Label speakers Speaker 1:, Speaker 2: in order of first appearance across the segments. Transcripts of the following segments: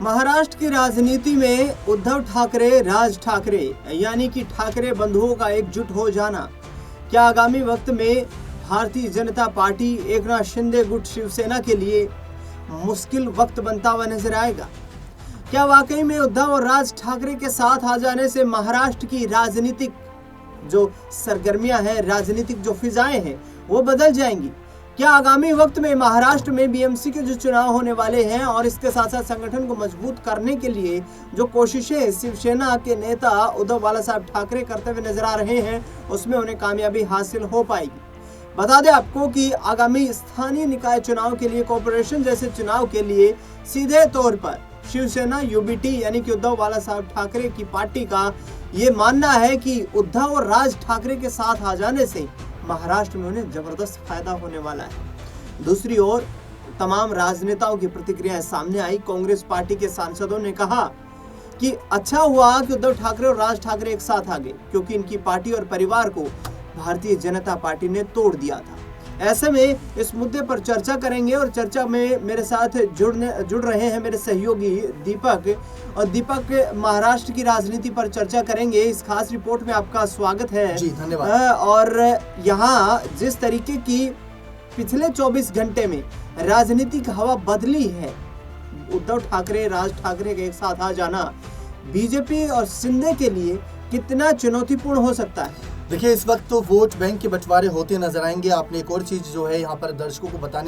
Speaker 1: महाराष्ट्र की राजनीति में उद्धव ठाकरे, राज ठाकरे यानी कि ठाकरे बंधुओं का एकजुट हो जाना क्या आगामी वक्त में भारतीय जनता पार्टी, एकनाथ शिंदे गुट शिवसेना के लिए मुश्किल वक्त बनता हुआ नजर आएगा? क्या वाकई में उद्धव और राज ठाकरे के साथ आ जाने से महाराष्ट्र की राजनीतिक जो सरगर्मियां हैं, राजनीतिक जो फिजाएं हैं, वो बदल जाएंगी? क्या आगामी वक्त में महाराष्ट्र में बीएमसी के जो चुनाव होने वाले हैं और इसके साथ साथ संगठन को मजबूत करने के लिए जो कोशिशें शिवसेना के नेता उद्धव बालासाहेब ठाकरे करते हुए नजर आ रहे हैं, उसमें उन्हें कामयाबी हासिल हो पाएगी? बता दें आपको कि आगामी स्थानीय निकाय चुनाव के लिए, कॉर्पोरेशन जैसे चुनाव के लिए सीधे तौर पर शिवसेना यूबीटी यानी कि उद्धव बालासाहेब ठाकरे की पार्टी का ये मानना है कि उद्धव और राज ठाकरे के साथ आ जाने से महाराष्ट्र में उन्हें जबरदस्त फायदा होने वाला है। दूसरी ओर तमाम राजनेताओं की प्रतिक्रियाएं सामने आई। कांग्रेस पार्टी के सांसदों ने कहा कि अच्छा हुआ कि उद्धव ठाकरे और राज ठाकरे एक साथ आ गए, क्योंकि इनकी पार्टी और परिवार को भारतीय जनता पार्टी ने तोड़ दिया था। ऐसे में इस मुद्दे पर चर्चा करेंगे और चर्चा में मेरे साथ जुड़ रहे हैं मेरे सहयोगी दीपक, और दीपक महाराष्ट्र की राजनीति पर चर्चा करेंगे। इस खास रिपोर्ट में आपका स्वागत है
Speaker 2: जी, धन्यवाद।
Speaker 1: और यहाँ जिस तरीके की पिछले 24 घंटे में राजनीतिक हवा बदली है, उद्धव ठाकरे, राज ठाकरे के एक साथ आ जाना बीजेपी और शिंदे के लिए कितना चुनौतीपूर्ण हो सकता है?
Speaker 2: देखिए, इस वक्त तो वोट बैंक के बंटवारे होते नजर आएंगे। आपने एक और चीज जो है यहाँ पर दर्शकों को बता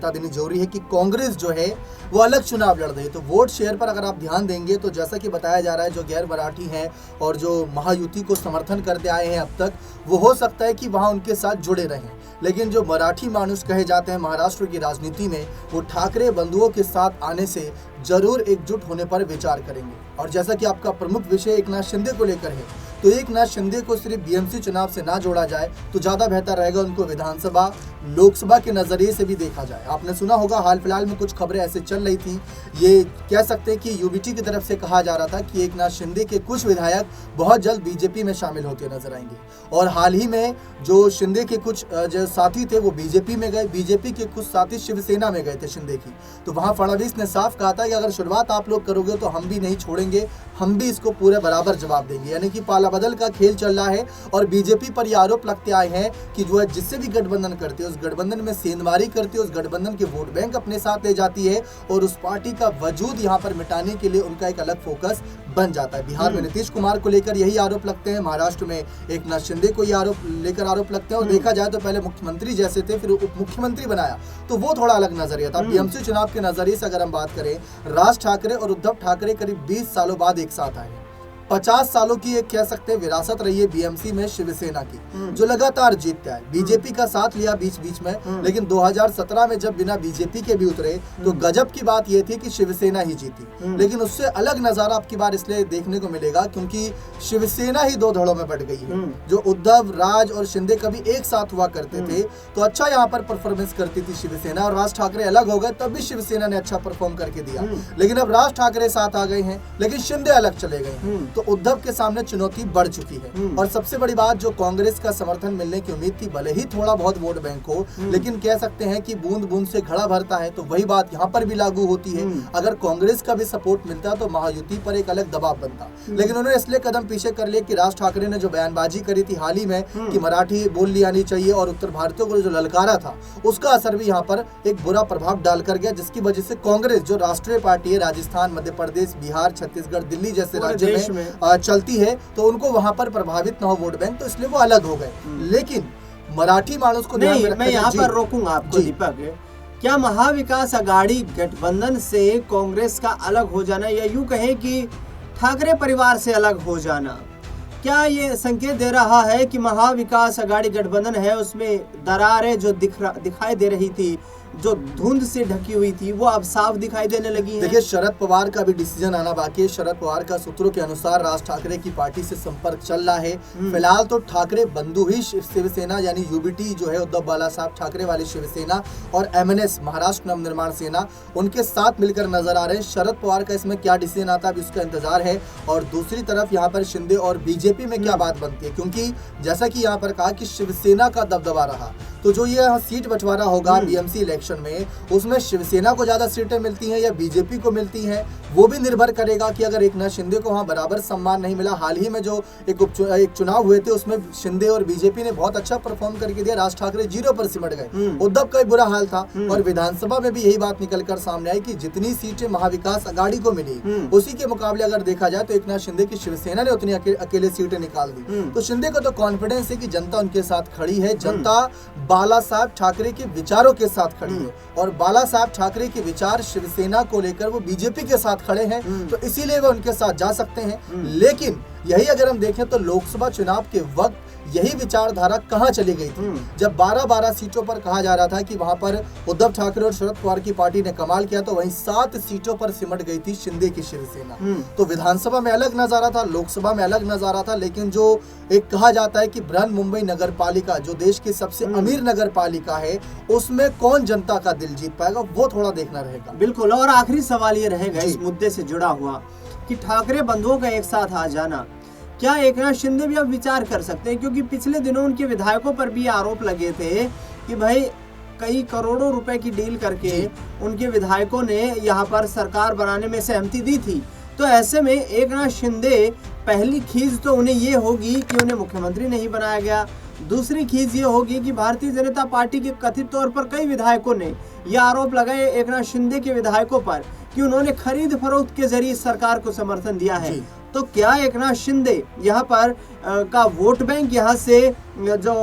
Speaker 2: देनी जरूरी है कि कांग्रेस जो है वो अलग चुनाव लड़ रही है। तो वोट शेयर पर अगर आप ध्यान देंगे तो जैसा कि बताया जा रहा है, जो गैर मराठी हैं और जो महायुति को समर्थन करते आए हैं अब तक, वो हो सकता है कि वहाँ उनके साथ जुड़े रहें। लेकिन जो मराठी मानुस कहे जाते हैं महाराष्ट्र की राजनीति में, वो ठाकरे बंधुओं के साथ आने से जरूर एकजुट होने पर विचार करेंगे। और जैसा कि आपका प्रमुख विषय एकनाथ शिंदे को लेकर है, तो एकनाथ शिंदे को सिर्फ बीएमसी चुनाव से ना जोड़ा जाए तो ज़्यादा बेहतर रहेगा। उनको विधानसभा, लोकसभा के नज़रिए से भी देखा जाए। आपने सुना होगा, हाल फिलहाल में कुछ खबरें ऐसे चल रही थी, ये कह सकते हैं कि यूबीटी की तरफ से कहा जा रहा था कि एकनाथ शिंदे के कुछ विधायक बहुत जल्द बीजेपी में शामिल होते नजर आएंगे। और हाल ही में जो शिंदे के कुछ जो साथी थे वो बीजेपी में गए, बीजेपी के कुछ साथी शिवसेना में गए थे शिंदे की। तो वहाँ फडणवीस ने साफ कहा था कि अगर शुरुआत आप लोग करोगे तो हम भी नहीं छोड़ेंगे, हम भी इसको पूरे बराबर जवाब देंगे। यानी कि पाला बदल का खेल चल रहा है और बीजेपी पर यह आरोप लगते आए हैं कि जो है जिससे भी गठबंधन करते हैं, उस गठबंधन में सेंधमारी करती है, उस गठबंधन के वोट बैंक अपने साथ ले जाती है और उस पार्टी का वजूद यहाँ पर मिटाने के लिए उनका एक अलग फोकस बन जाता है। बिहार में नीतीश कुमार को लेकर यही आरोप लगते हैं, महाराष्ट्र में एकनाथ शिंदे को यह आरोप लगते हैं। और देखा जाए तो पहले मुख्यमंत्री जैसे थे, फिर उप मुख्यमंत्री बनाया, तो वो थोड़ा अलग नजरिया था। बीएमसी चुनाव के नजरिए से अगर हम बात करें, राज ठाकरे और उद्धव ठाकरे करीब 20 सालों बाद एक साथ आए। 50 सालों की एक कह सकते हैं विरासत रही है बीएमसी में शिवसेना की, जो लगातार जीतता है। बीजेपी का साथ लिया बीच बीच में, लेकिन 2017 में जब बिना बीजेपी के भी उतरे तो गजब की बात यह थी कि शिवसेना ही जीती। लेकिन उससे अलग नजारा अब की बार इसलिए देखने को मिलेगा क्योंकि शिवसेना ही दो धड़ों में बट गई है। जो उद्धव, राज और शिंदे कभी एक साथ हुआ करते थे तो अच्छा यहाँ पर परफॉर्मेंस करती थी शिवसेना, और राज ठाकरे अलग हो गए तब भी शिवसेना ने अच्छा परफॉर्म करके दिया। लेकिन अब राज ठाकरे साथ आ गए हैं, लेकिन शिंदे अलग चले गए हैं, तो उद्धव के सामने चुनौती बढ़ चुकी है। और सबसे बड़ी बात, जो कांग्रेस का समर्थन मिलने की उम्मीद थी, भले ही थोड़ा बहुत वोट बैंक हो, लेकिन कह सकते हैं कि बूंद बूंद से घड़ा भरता है, तो वही बात यहाँ पर भी लागू होती है। अगर कांग्रेस का भी सपोर्ट मिलता तो महायुति पर एक अलग दबाव बनता। लेकिन उन्होंने इसलिए कदम पीछे कर लिया कि राज ठाकरे ने जो बयानबाजी करी थी हाल ही में कि मराठी बोली आनी चाहिए और उत्तर भारतीयों को जो ललकारा था, उसका असर भी यहाँ पर एक बुरा प्रभाव डालकर गया, जिसकी वजह से कांग्रेस जो राष्ट्रीय पार्टी है, राजस्थान, मध्य प्रदेश, बिहार, छत्तीसगढ़, दिल्ली जैसे राज्यों में चलती है, तो उनको वहां पर प्रभावित ना हो वोट बैंक, तो इसलिए वो अलग हो गए। लेकिन मराठी मानुस को
Speaker 1: नहीं, मैं यहाँ पर रोकूंगा आपको दीपक। क्या महाविकास आघाड़ी गठबंधन से कांग्रेस का अलग हो जाना, या यूं कहें कि ठाकरे परिवार से अलग हो जाना, क्या ये संकेत दे रहा है कि महाविकास आघाड़ी गठबंधन है उसमें दरारें जो दिखाई दे रही थी, जो धुंध से ढकी हुई थी, वो अब साफ दिखाई देने लगी है?
Speaker 2: देखिए, शरद पवार का भी डिसीजन आना बाकी है। शरद पवार का सूत्रों के अनुसार राज ठाकरे की पार्टी से संपर्क चल रहा है। फिलहाल तो ठाकरे बंधु ही शिवसेना यानी यूबीटी जो है, उद्धव बालासाहेब ठाकरे वाली शिवसेना, और एमएनएस महाराष्ट्र नवनिर्माण सेना, उनके साथ मिलकर नजर आ रहे हैं। शरद पवार का इसमें क्या डिसीजन आता है अभी उसका इंतजार है। और दूसरी तरफ यहाँ पर शिंदे और बीजेपी में क्या बात बनती है, क्योंकि जैसा कि यहाँ पर कहा कि शिवसेना का दबदबा रहा, तो जो ये सीट बंटवारा होगा बीएमसी इलेक्शन में, उसमें शिवसेना को ज्यादा सीटें मिलती हैं या बीजेपी को मिलती हैं, वो भी निर्भर करेगा कि अगर एकनाथ शिंदे को वहाँ बराबर सम्मान नहीं मिला। हाल ही में जो एक चुनाव हुए थे उसमें शिंदे और बीजेपी ने बहुत अच्छा परफॉर्म करके दिया, राज ठाकरे 0 पर सिमट गए, उद्धव का बुरा हाल था। और विधानसभा में भी यही बात निकलकर सामने आई कि जितनी सीटें महाविकास आघाड़ी को मिली उसी के मुकाबले अगर देखा जाए तो एकनाथ शिंदे की शिवसेना ने उतनी अकेले सीटें निकाल दी। तो शिंदे को तो कॉन्फिडेंस है कि जनता उनके साथ खड़ी है, जनता बाला साहब ठाकरे के विचारों के साथ खड़ी है और बाला साहब ठाकरे के विचार शिवसेना को लेकर वो बीजेपी के साथ खड़े हैं, तो इसीलिए वो उनके साथ जा सकते हैं। लेकिन यही अगर हम देखें तो लोकसभा चुनाव के वक्त यही विचारधारा कहां चली गई थी, जब 12-12 सीटों पर कहा जा रहा था कि वहां पर उद्धव ठाकरे और शरद पवार की पार्टी ने कमाल किया, तो वहीं 7 सीटों पर सिमट गई थी शिंदे की शिवसेना। तो विधानसभा में अलग नजारा था, लोकसभा में अलग नजारा था, लेकिन जो एक कहा जाता है कि बृहन मुंबई नगर पालिका जो देश की सबसे अमीर नगर पालिका है, उसमें कौन जनता का दिल जीत पाएगा वो थोड़ा देखना रहेगा।
Speaker 1: बिल्कुल। और आखिरी सवाल ये रहेगा इस मुद्दे से जुड़ा हुआ कि ठाकरे बंधुओं का एक साथ आ जाना, क्या एकनाथ शिंदे भी अब विचार कर सकते हैं? क्योंकि पिछले दिनों उनके विधायकों पर भी आरोप लगे थे कि भाई कई करोड़ों रुपए की डील करके उनके विधायकों ने यहाँ पर सरकार बनाने में सहमति दी थी। तो ऐसे में एकनाथ शिंदे, पहली खींच तो उन्हें ये होगी कि उन्हें मुख्यमंत्री नहीं बनाया गया, दूसरी खींच ये होगी कि भारतीय जनता पार्टी के कथित तौर पर कई विधायकों ने यह आरोप लगाए एकनाथ शिंदे के विधायकों पर कि उन्होंने खरीद फरोख्त के जरिए सरकार को समर्थन दिया है। तो क्या एकनाथ शिंदे यहाँ पर का वोट बैंक यहाँ से जो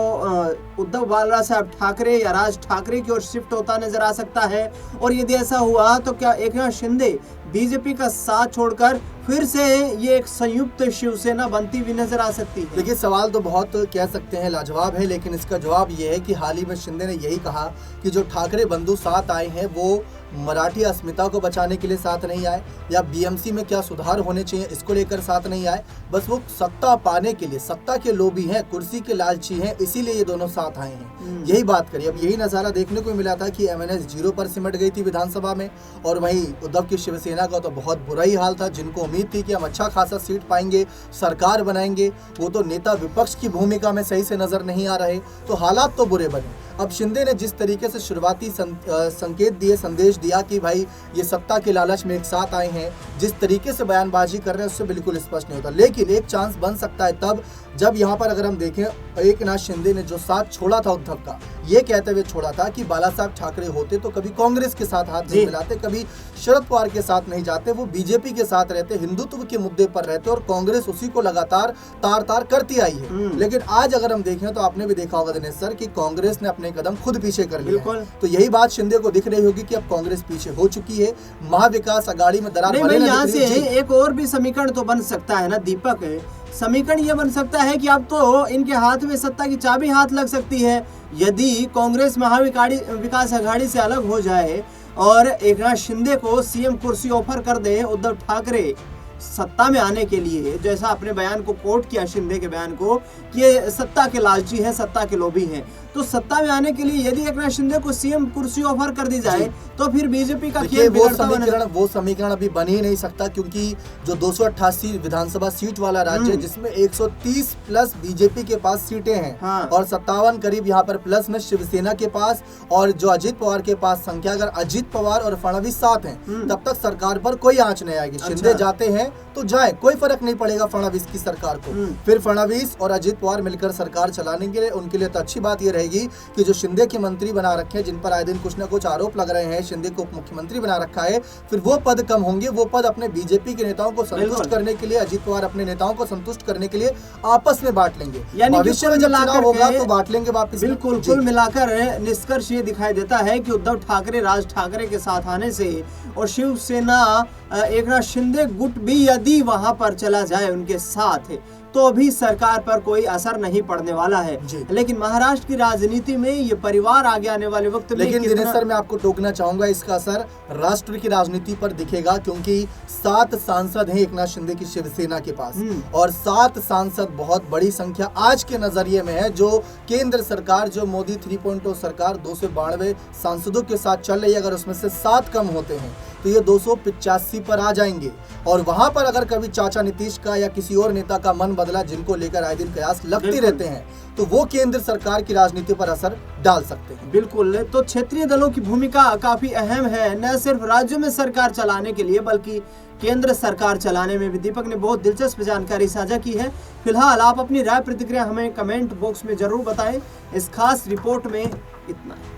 Speaker 1: उद्धव बाला साहब ठाकरे या राज ठाकरे की ओर शिफ्ट होता नजर आ सकता है? और यदि ऐसा हुआ तो क्या एकनाथ शिंदे बीजेपी का साथ छोड़कर फिर से ये एक संयुक्त शिवसेना बनती हुई नजर आ सकती है?
Speaker 2: देखिए, सवाल तो बहुत कह सकते हैं लाजवाब है, लेकिन इसका जवाब ये है कि हाल ही में शिंदे ने यही कहा कि जो ठाकरे बंधु साथ आए हैं वो मराठी अस्मिता को बचाने के लिए साथ नहीं आए या बीएमसी में क्या सुधार होने चाहिए इसको लेकर साथ नहीं आए, बस वो सत्ता पाने के लिए, सत्ता के लोभी हैं, कुर्सी के लालची हैं, इसीलिए ये दोनों साथ आए हैं। यही बात करिए। अब यही नजारा देखने को मिला था कि एमएनएस 0 पर सिमट गई थी विधानसभा में, और वहीं उद्धव की शिवसेना का तो बहुत बुरा ही हाल था। जिनको उम्मीद थी कि हम अच्छा खासा सीट पाएंगे, सरकार बनाएंगे, वो तो नेता विपक्ष की भूमिका में सही से नजर नहीं आ रहे, तो हालात तो बुरे बने। अब शिंदे ने जिस तरीके से शुरुआती संकेत दिए, संदेश दिया कि भाई ये सत्ता के लालच में एक साथ आए हैं, जिस तरीके से बयानबाजी कर रहे हैं उससे बिल्कुल स्पष्ट नहीं होता। लेकिन एक चांस बन सकता है तब जब यहाँ पर अगर हम देखें, एकनाथ शिंदे ने जो साथ छोड़ा था उद्धव का, ये कहते हुए छोड़ा था कि बाला साहब ठाकरे होते तो कभी कांग्रेस के साथ हाथ नहीं मिलाते, कभी शरद पवार के साथ नहीं जाते, वो बीजेपी के साथ रहते, हिंदुत्व के मुद्दे पर रहते, और कांग्रेस उसी को लगातार तार करती आई है। लेकिन आज अगर हम देखें तो आपने भी देखा होगा दिनेश सर कि कांग्रेस ने अपने कदम खुद पीछे कर लिए। तो यही बात शिंदे को दिख रही होगी कि अब कांग्रेस पीछे हो चुकी है, महाविकास आघाड़ी में दरार
Speaker 1: यहाँ से एक और भी समीकरण तो बन सकता है ना दीपक, समीकरण ये बन सकता है कि अब तो इनके हाथ में सत्ता की चाबी हाथ लग सकती है। यदि कांग्रेस महाविकास आघाड़ी से अलग हो जाए और एकनाथ शिंदे को सीएम कुर्सी ऑफर कर दे उद्धव ठाकरे सत्ता में आने के लिए, जैसा अपने बयान को कोट किया शिंदे के बयान को कि ये सत्ता के लालची हैं, सत्ता के लोभी हैं, तो सत्ता में आने के लिए यदि एकनाथ शिंदे को सीएम कुर्सी ऑफर कर दी जाए तो फिर बीजेपी का खेल
Speaker 2: वो समीकरण अभी बन ही नहीं सकता, क्योंकि जो 288 विधानसभा सीट वाला राज्य है जिसमें 130 प्लस बीजेपी के पास सीटें हैं, और 57 करीब यहाँ पर प्लस में शिवसेना के पास, और जो अजित पवार के पास संख्या, अगर अजित पवार और फडणवीस साथ हैं तब तक सरकार पर कोई आंच नहीं आएगी। शिंदे जाते हैं तो जाए, कोई फर्क नहीं पड़ेगा फडणवीस की सरकार को। फिर फडणवीस और अजित पवार मिलकर सरकार चलाने के लिए उनके लिए तो अच्छी बात ये रहेगी कि जो शिंदे के मंत्री बना रखे हैं, जिन पर आए दिन कुछ न कुछ आरोप लग रहे हैं, शिंदे को उप मुख्यमंत्री बना रखा है, फिर वो पद कम होंगे, वो पद अपने बीजेपी के नेताओं को संतुष्ट करने के लिए, अजित पवार अपने नेताओं को संतुष्ट करने के लिए आपस में बांट लेंगे, भविष्य में जब चुनाव होगा तो बांट लेंगे वापस।
Speaker 1: बिल्कुल, कुल मिलाकर निष्कर्ष ये दिखाई देता है कि उद्धव ठाकरे राज ठाकरे के साथ आने से और शिवसेना एकनाथ शिंदे गुट भी यदि वहां पर चला जाए उनके साथ, तो अभी सरकार पर कोई असर नहीं पड़ने वाला है। लेकिन महाराष्ट्र की राजनीति में ये परिवार आगे आने वाले वक्त में,
Speaker 2: लेकिन दिनेश सर मैं आपको टोकना चाहूंगा, इसका असर राष्ट्र की राजनीति पर दिखेगा, क्योंकि 7 सांसद हैं एकनाथ शिंदे की शिवसेना के पास, और 7 सांसद बहुत बड़ी संख्या आज के नजरिए में है। जो केंद्र सरकार, जो मोदी 3.0 सरकार 292 सांसदों के साथ चल रही है, अगर उसमें से 7 कम होते हैं तो ये 285 पर आ जाएंगे। और वहां पर अगर कभी चाचा नीतीश का या किसी और नेता का मन बदला, जिनको लेकर आए दिन कयास लगते रहते हैं, तो वो केंद्र सरकार की राजनीति पर असर डाल सकते हैं।
Speaker 1: बिल्कुल, तो क्षेत्रीय दलों की भूमिका काफी अहम है, न सिर्फ राज्यों में सरकार चलाने के लिए बल्कि केंद्र सरकार चलाने में भी। दीपक ने बहुत दिलचस्प जानकारी साझा की है। फिलहाल आप अपनी राय प्रतिक्रिया हमें कमेंट बॉक्स में जरूर बताएं। इस खास रिपोर्ट में इतना है।